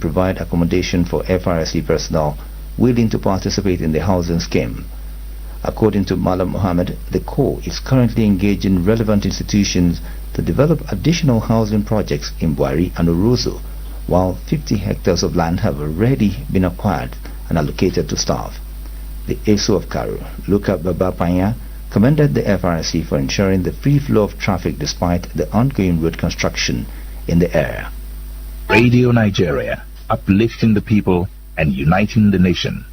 provide accommodation for FRSC personnel willing to participate in the housing scheme. According to Malam Mohammed, the Corps is currently engaging relevant institutions to develop additional housing projects in Bwari and Uruzu, while 50 hectares of land have already been acquired and allocated to staff. The ASO of Karu, Luka Babapanya, commended the FRSC for ensuring the free flow of traffic despite the ongoing road construction in the area. Radio Nigeria, uplifting the people and uniting the nation.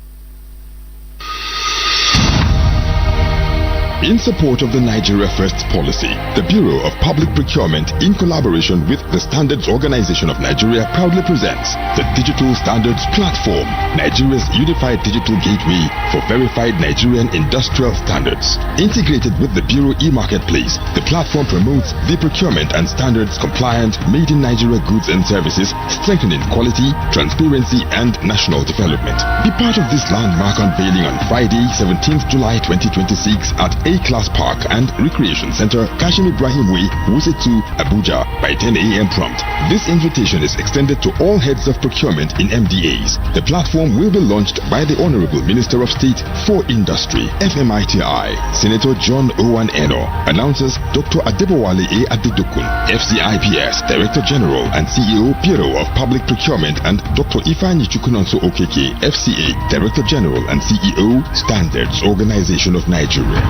In support of the Nigeria First policy, the Bureau of Public Procurement, in collaboration with the Standards Organization of Nigeria, proudly presents the Digital Standards Platform, Nigeria's unified digital gateway for verified Nigerian industrial standards. Integrated with the Bureau e-marketplace, the platform promotes the procurement and standards compliant made in Nigeria goods and services, strengthening quality, transparency, and national development. Be part of this landmark unveiling on Friday, 17th July 2026 at A-Class Park and Recreation Center, Kashim Ibrahim Way, Wuse 2, Abuja, by 10 a.m. prompt. This invitation is extended to all heads of procurement in MDAs. The platform will be launched by the Honorable Minister of State for Industry, FMITI, Senator John Owan Eno, announces Dr. Adebowale A. Adedokun, FCIPS, Director General and CEO, Bureau of Public Procurement, and Dr. Ifeanyi Chukwunonso Okeke, FCA, Director General and CEO, Standards Organization of Nigeria.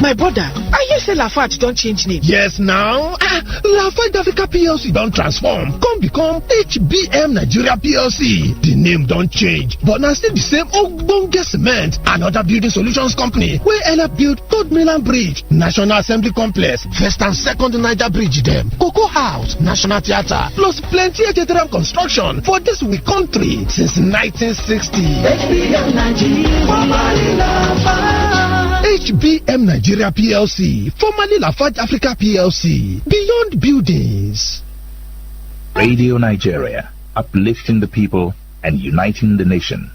My brother, I hear say Lafarge don't change name. Yes now. Lafarge Africa PLC don't transform. Come become HBM Nigeria PLC. The name don't change, but now still the same ogbonge cement and other building solutions company wey help build Third Mainland Bridge, National Assembly Complex, First and Second Niger Bridge dem, Cocoa House, National Theatre, plus plenty HTRM construction for this we country since 1960. HBM Nigeria, formerly Lafarge. HBM Nigeria PLC, formerly Lafarge Africa PLC, Beyond Buildings. Radio Nigeria, uplifting the people and uniting the nation.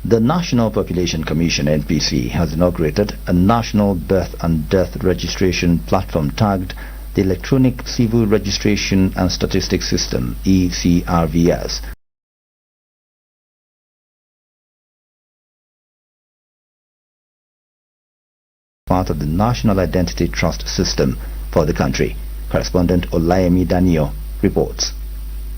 The National Population Commission (NPC) has inaugurated a national birth and death registration platform tagged the Electronic Civil Registration and Statistics System (ECRVS). Part of the National Identity Trust System for the country. Correspondent Olayemi Daniel reports.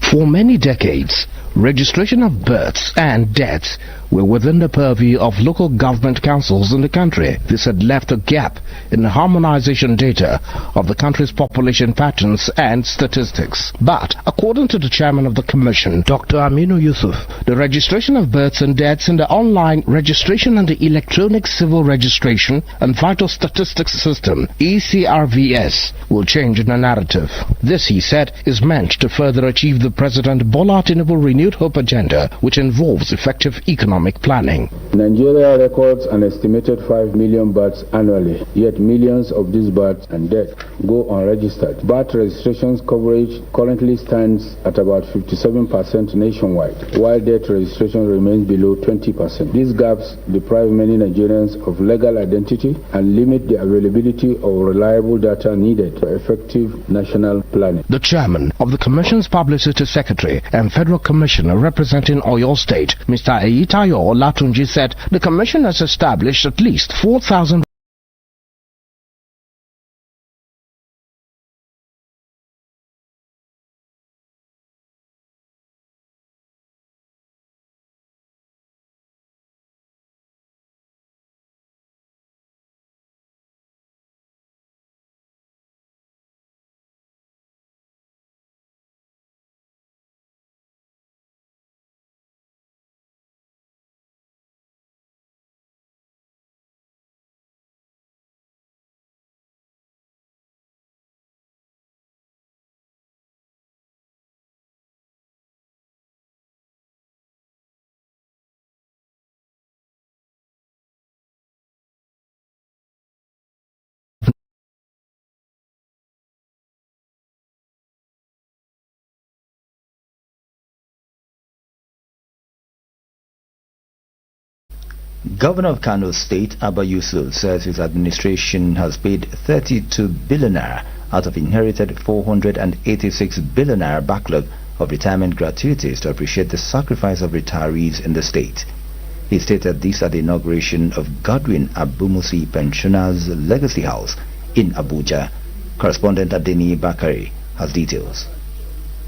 For many decades, registration of births and deaths were within the purview of local government councils in the country. This had left a gap in the harmonization data of the country's population patterns and statistics. But, according to the chairman of the commission, Dr. Aminu Yusuf, the registration of births and deaths in the online registration and the electronic civil registration and vital statistics system, ECRVS, will change the narrative. This, he said, is meant to further achieve the President Bola Tinubu renewed hope agenda, which involves effective economic planning. Nigeria records an estimated 5 million births annually, yet millions of these births and deaths go unregistered. Birth registrations coverage currently stands at about 57% nationwide, while death registration remains below 20%. These gaps deprive many Nigerians of legal identity and limit the availability of reliable data needed for effective national planning. The chairman of the Commission's Publicity Secretary and Federal Commissioner representing Oyo State, Mr. Eyitayo Olatunji, said the Commission has established at least 4,000 Governor of Kano State, Abba Yusuf, says his administration has paid 32 billion naira out of inherited 486 billion naira backlog of retirement gratuities to appreciate the sacrifice of retirees in the state. He stated this at the inauguration of Godwin Abumusi Pensioners Legacy House in Abuja. Correspondent Adeni Bakari has details.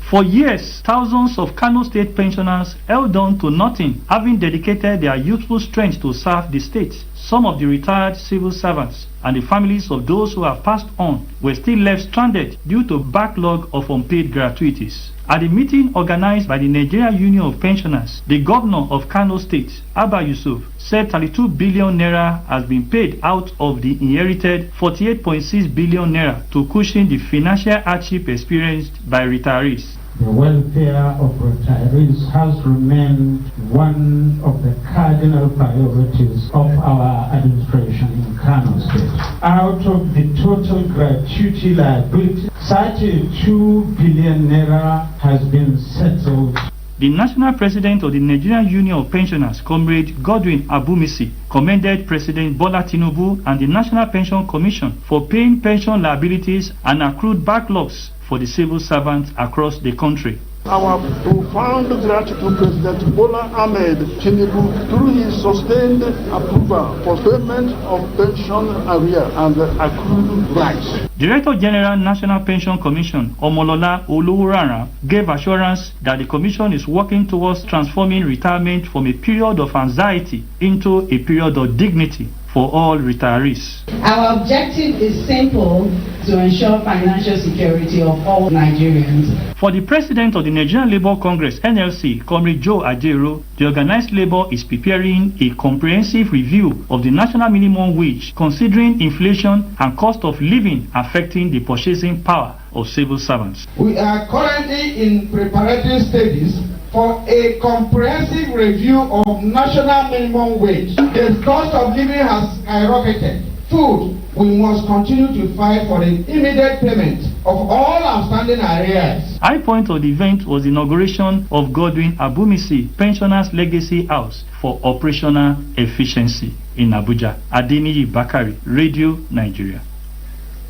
For years, thousands of Kano State pensioners held on to nothing, having dedicated their youthful strength to serve the state. Some of the retired civil servants and the families of those who have passed on were still left stranded due to backlog of unpaid gratuities. At the meeting organized by the Nigeria Union of Pensioners, the governor of Kano State, Abba Yusuf, said 32 billion naira has been paid out of the inherited 48.6 billion naira to cushion the financial hardship experienced by retirees. The welfare of retirees has remained one of the cardinal priorities of our administration in Kano State. Out of the total gratuity liability, 32 billion naira has been settled. The national president of the Nigerian Union of Pensioners, Comrade Godwin Abumisi, commended President Bola Tinubu and the National Pension Commission for paying pension liabilities and accrued backlogs for the civil servants across the country. Our profound gratitude to President Bola Ahmed Tinubu through his sustained approval for payment of pension arrears and accrued rights. Director General National Pension Commission Omolola Oluwurara gave assurance that the commission is working towards transforming retirement from a period of anxiety into a period of dignity for all retirees. Our objective is simple: to ensure financial security of all Nigerians. For the president of the Nigerian Labour Congress (NLC), Comrade Joe Ajero, the organized labour is preparing a comprehensive review of the national minimum wage, considering inflation and cost of living affecting the purchasing power of civil servants. We are currently in preparatory stages for a comprehensive review of national minimum wage. The cost of living has skyrocketed. Food, we must continue to fight for the immediate payment of all outstanding arrears. High point of the event was the inauguration of Godwin Abumisi Pensioners Legacy House for operational efficiency in Abuja. Adeniyi Bakari, Radio Nigeria.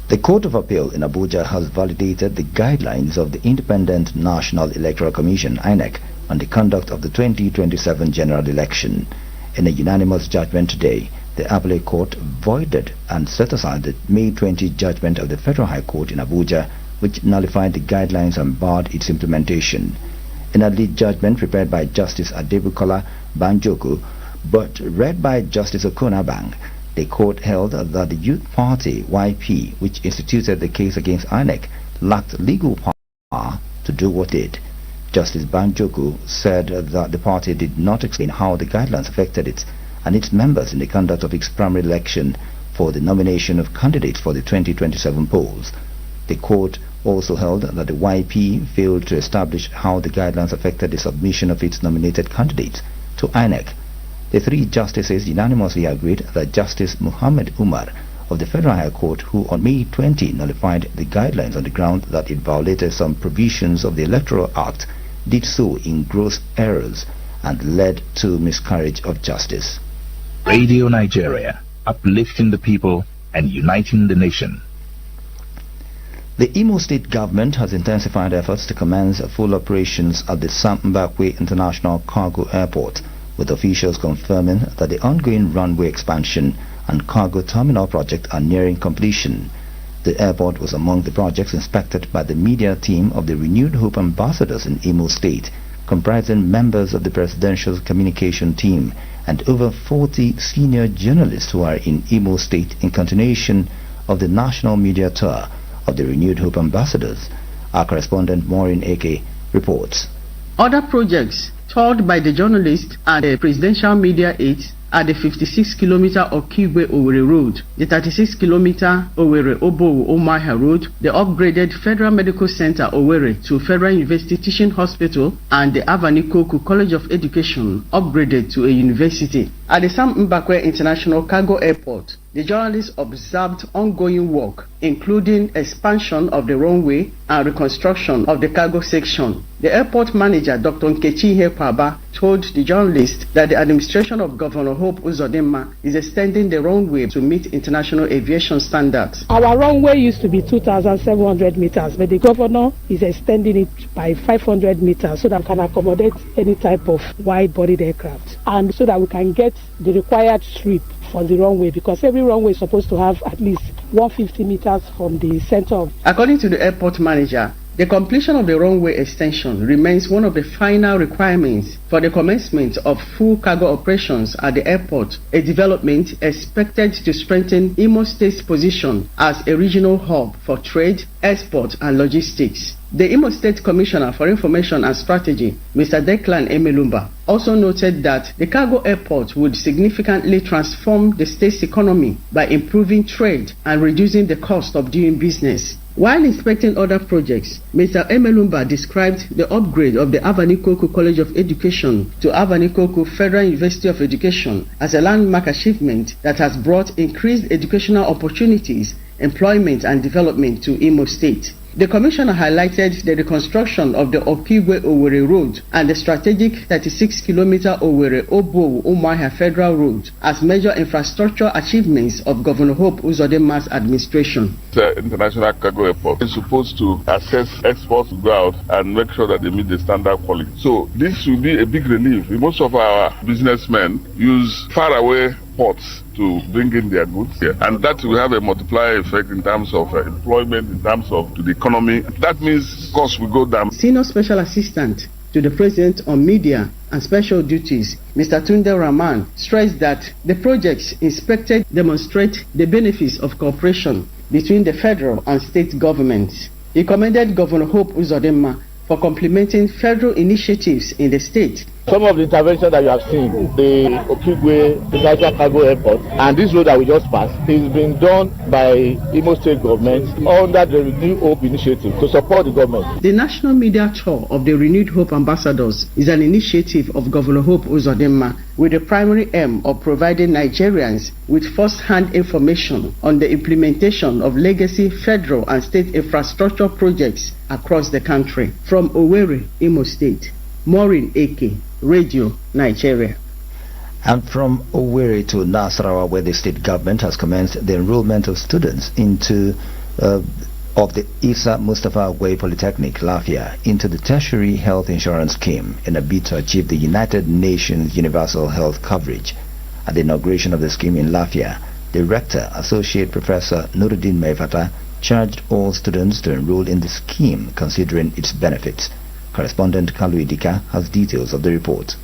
The Court of Appeal in Abuja has validated the guidelines of the Independent National Electoral Commission (INEC) on the conduct of the 2027 general election. In a unanimous judgment today, the Appellate Court voided and set aside the May 20 judgment of the Federal High Court in Abuja, which nullified the guidelines and barred its implementation. In a lead judgment prepared by Justice Adebukola Banjoku but read by Justice Okonabang, the court held that the Youth Party YP, which instituted the case against INEC, lacked legal power to do what it did. Justice Banjoku said that the party did not explain how the guidelines affected it and its members in the conduct of its primary election for the nomination of candidates for the 2027 polls. The court also held that the YP failed to establish how the guidelines affected the submission of its nominated candidates to INEC. The three justices unanimously agreed that Justice Muhammad Umar of the Federal High Court, who on May 20 nullified the guidelines on the ground that it violated some provisions of the Electoral Act, did so in gross errors and led to miscarriage of justice. Radio Nigeria, uplifting the people and uniting the nation. The Imo State government has intensified efforts to commence full operations at the Sam Mbakwe International Cargo Airport, with officials confirming that the ongoing runway expansion and cargo terminal project are nearing completion. The airport was among the projects inspected by the media team of the Renewed Hope Ambassadors in Imo State, comprising members of the Presidential Communication Team and over 40 senior journalists who are in Imo State in continuation of the national media tour of the Renewed Hope Ambassadors. Our correspondent Maureen Eke reports. Other projects toured by the journalists and the presidential media aides are the 56-kilometer Okigwe Owerri Road, the 36-kilometer Owerri Obowo Omaha Road, the upgraded Federal Medical Center Owerri to Federal University Teaching Hospital, and the Avanikoku College of Education upgraded to a university. At the Sam Mbakwe International Cargo Airport, the journalists observed ongoing work, including expansion of the runway and reconstruction of the cargo section. The airport manager, Dr. Nkechi Ihekwa, told the journalists that the administration of Governor Hope Uzodinma is extending the runway to meet international aviation standards. Our runway used to be 2,700 meters, but the governor is extending it by 500 meters so that we can accommodate any type of wide-bodied aircraft, and so that we can get the required sweep for the runway, because every runway is supposed to have at least 150 meters from the center of. According to the airport manager, the completion of the runway extension remains one of the final requirements for the commencement of full cargo operations at the airport, a development expected to strengthen Imo State's position as a regional hub for trade, export, and logistics. The Imo State Commissioner for Information and Strategy, Mr. Declan Emelumba, also noted that the cargo airport would significantly transform the state's economy by improving trade and reducing the cost of doing business. While inspecting other projects, Mr. Emelumba described the upgrade of the Abanikoku College of Education to Abanikoku Federal University of Education as a landmark achievement that has brought increased educational opportunities, employment, and development to Imo State. The Commissioner highlighted the reconstruction of the Okigwe-Owerri Road and the strategic 36-kilometer Owerri-Obowo-Umuahia Federal Road as major infrastructure achievements of Governor Hope Uzodinma's administration. The international cargo airport is supposed to assess exports to go out and make sure that they meet the standard quality. So this will be a big relief. Most of our businessmen use faraway ports to bring in their goods here, and that will have a multiplier effect in terms of employment, in terms of the economy. That means costs will go down. Senior Special Assistant to the President on Media and Special Duties, Mr. Tunde Rahman, stressed that the projects inspected demonstrate the benefits of cooperation between the federal and state governments. He commended Governor Hope Uzodinma for complementing federal initiatives in the state. Some of the interventions that you have seen, the Okigwe International Cargo Airport and this road that we just passed, is being done by Imo State government under the Renewed Hope initiative to support the government. The national media tour of the Renewed Hope Ambassadors is an initiative of Governor Hope Uzodinma with the primary aim of providing Nigerians with first-hand information on the implementation of legacy federal and state infrastructure projects across the country. From Owerri, Imo State, Maureen Eke, Radio Nigeria. And from Owerri to Nasarawa, where the state government has commenced the enrollment of students into of the Isa Mustafa Agwai Polytechnic, Lafia, into the tertiary health insurance scheme in a bid to achieve the United Nations universal health coverage. At the inauguration of the scheme in Lafia, the rector, Associate Professor Nuruddin Maifata, charged all students to enroll in the scheme considering its benefits. Correspondent Kalu Idika has details of the report.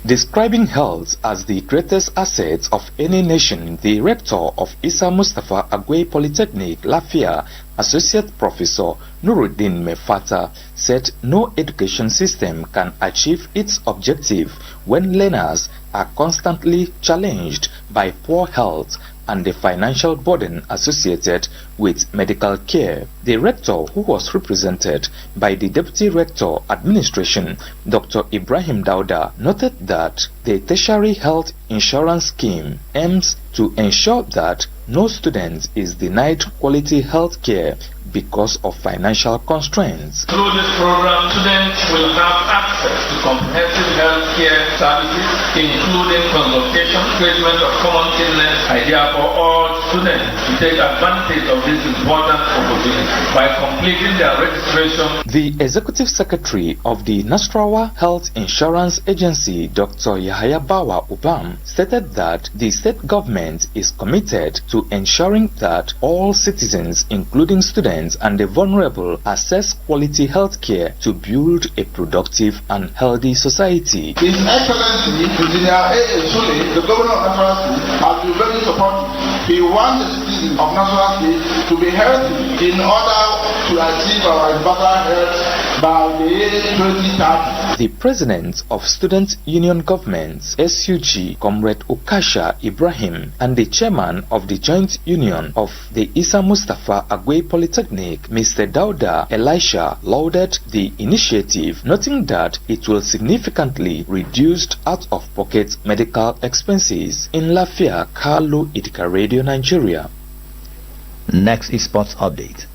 Describing health as the greatest asset of any nation, the rector of Isa Mustafa Agwai Polytechnic, Lafia, Associate Professor Nuruddin Maifata, said no education system can achieve its objective when learners are constantly challenged by poor health and the financial burden associated with medical care. The rector, who was represented by the Deputy Rector Administration, Dr. Ibrahim Dauda, noted that the tertiary health insurance scheme aims to ensure that no student is denied quality health care because of financial constraints. Through this program, students will have access to comprehensive health care services, including consultation, treatment of common illness, idea for all students to take advantage of this important opportunity by completing their registration. The Executive Secretary of the Nasarawa Health Insurance Agency, Dr. Yahaya Bawa Ubam, stated that the state government is committed to ensuring that all citizens, including students and the vulnerable, access quality health care to build a productive and healthy society. His Excellency, Engineer A.A. Sule, the Governor of Nasarawa State, has been very supportive. He wants the citizens of Nasarawa State to be healthy in order to achieve our better health by the year 2030. The President of Student Union Governments, SUG, Comrade Ukasha Ibrahim, and the Chairman of the Joint Union of the Isa Mustafa Agwai Polytechnic, Mr. Dauda Elisha, lauded the initiative, noting that it will significantly reduce out-of-pocket medical expenses. In Lafia, Kalu Idika Radio Radio Nigeria. Next is Sports Update.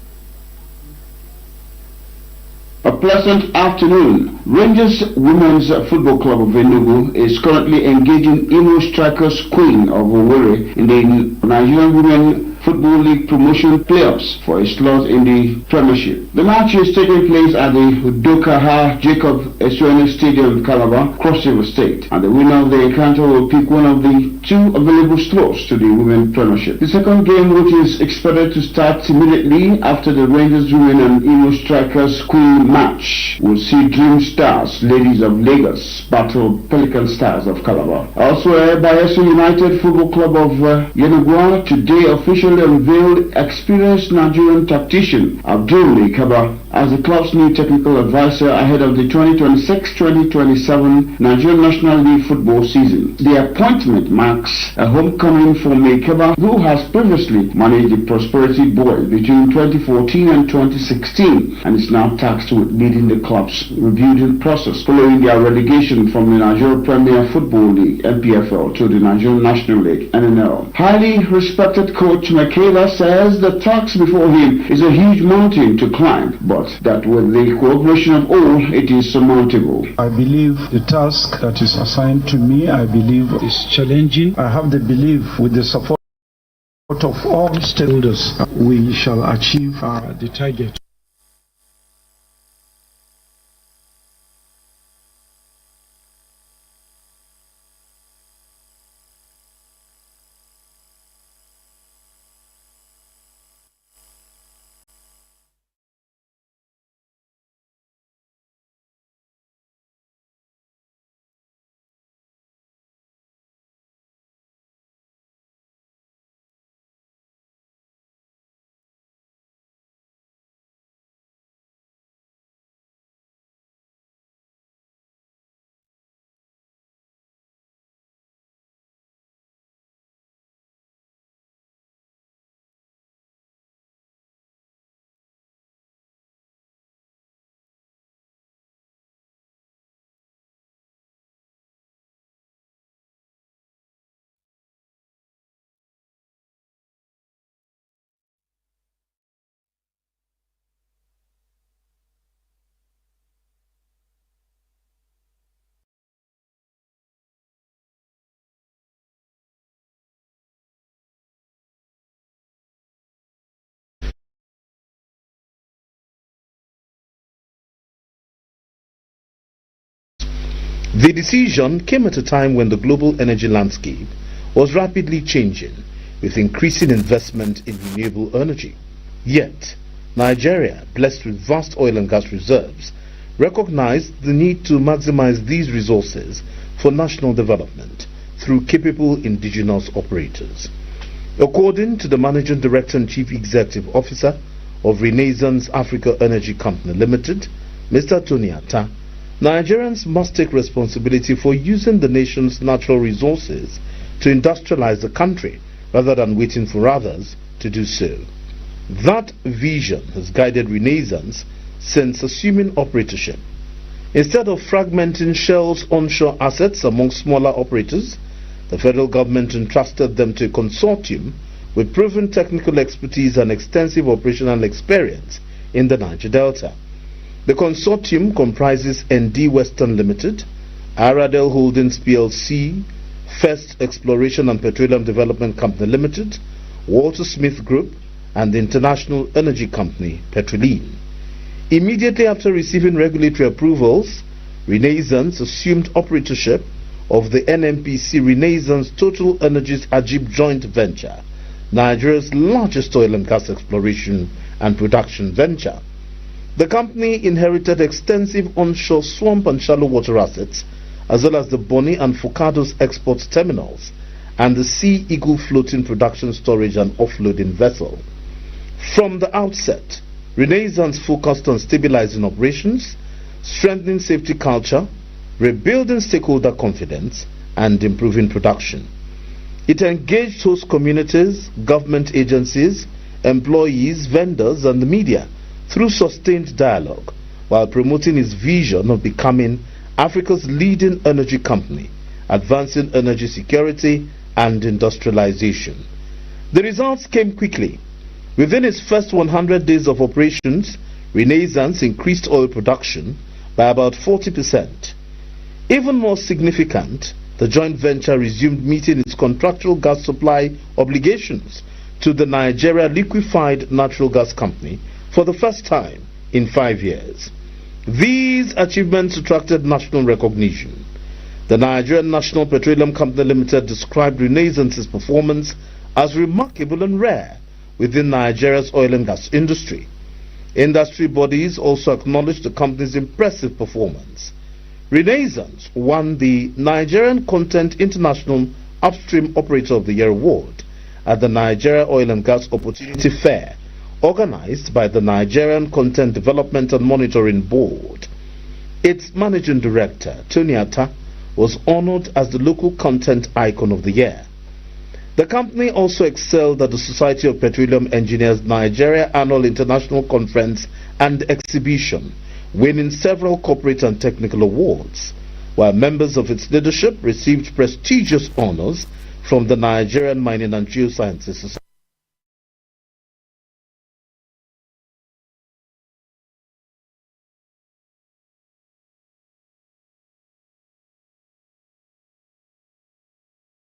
A pleasant afternoon. Rangers Women's Football Club of Enugu is currently engaging Imo Strikers Queen of Owerri in the Nigerian Women Football League promotion playoffs for a slot in the Premiership. The match is taking place at the Dokaha Jacob Esuene Stadium, Calabar, Cross River State, and the winner of the encounter will pick one of the two available slots to the Women Premiership. The second game, which is expected to start immediately after the Rangers Women and Imo Strikers Queen match, will see Dream Stars, Ladies of Lagos, battle Pelican Stars of Calabar. Elsewhere, Bayelsa United Football Club of Yenagoa today officially unveiled experienced Nigerian tactician Abdul Kaba as the club's new technical advisor ahead of the 2026-2027 Nigerian National League football season. The appointment marks a homecoming for Mekeba, who has previously managed the Prosperity Boys between 2014 and 2016 and is now tasked with leading the club's rebuilding process following their relegation from the Nigeria Premier Football League (NPFL) to the Nigerian National League (NNL). Highly respected coach Mekeba says the task before him is a huge mountain to climb, but that with the cooperation of all, it is surmountable. I believe the task that is assigned to me, I believe is challenging. I have the belief with the support of all stakeholders, we shall achieve the target. The decision came at a time when the global energy landscape was rapidly changing, with increasing investment in renewable energy. Yet, Nigeria, blessed with vast oil and gas reserves, recognized the need to maximize these resources for national development through capable indigenous operators. According to the Managing Director and Chief Executive Officer of Renaissance Africa Energy Company Limited, Mr. Tony Atta, Nigerians must take responsibility for using the nation's natural resources to industrialize the country rather than waiting for others to do so. That vision has guided Renaissance since assuming operatorship. Instead of fragmenting Shell's onshore assets among smaller operators, the federal government entrusted them to a consortium with proven technical expertise and extensive operational experience in the Niger Delta. The consortium comprises ND Western Limited, Aradel Holdings PLC, First Exploration and Petroleum Development Company Limited, Walter Smith Group, and the International Energy Company, Petroleum. Immediately after receiving regulatory approvals, Renaissance assumed operatorship of the NNPC Renaissance Total Energies Ajib joint venture, Nigeria's largest oil and gas exploration and production venture. The company inherited extensive onshore swamp and shallow water assets, as well as the Bonny and Focados export terminals and the Sea Eagle floating production storage and offloading vessel. From the outset, Renaissance focused on stabilizing operations, strengthening safety culture, rebuilding stakeholder confidence, and improving production. It engaged host communities, government agencies, employees, vendors, and the media through sustained dialogue, while promoting its vision of becoming Africa's leading energy company, advancing energy security and industrialization. The results came quickly. Within its first 100 days of operations, Renaissance increased oil production by about 40%. Even more significant, the joint venture resumed meeting its contractual gas supply obligations to the Nigeria Liquefied Natural Gas Company for the first time in 5 years. These achievements attracted national recognition. The Nigerian National Petroleum Company Limited described Renaissance's performance as remarkable and rare within Nigeria's oil and gas industry. Industry bodies also acknowledged the company's impressive performance. Renaissance won the Nigerian Content International Upstream Operator of the Year award at the Nigeria Oil and Gas Opportunity Fair, organized by the Nigerian Content Development and Monitoring Board. Its managing director, Tony Atta, was honored as the local content icon of the year. The company also excelled at the Society of Petroleum Engineers Nigeria Annual International Conference and Exhibition, winning several corporate and technical awards, while members of its leadership received prestigious honors from the Nigerian Mining and Geosciences Society.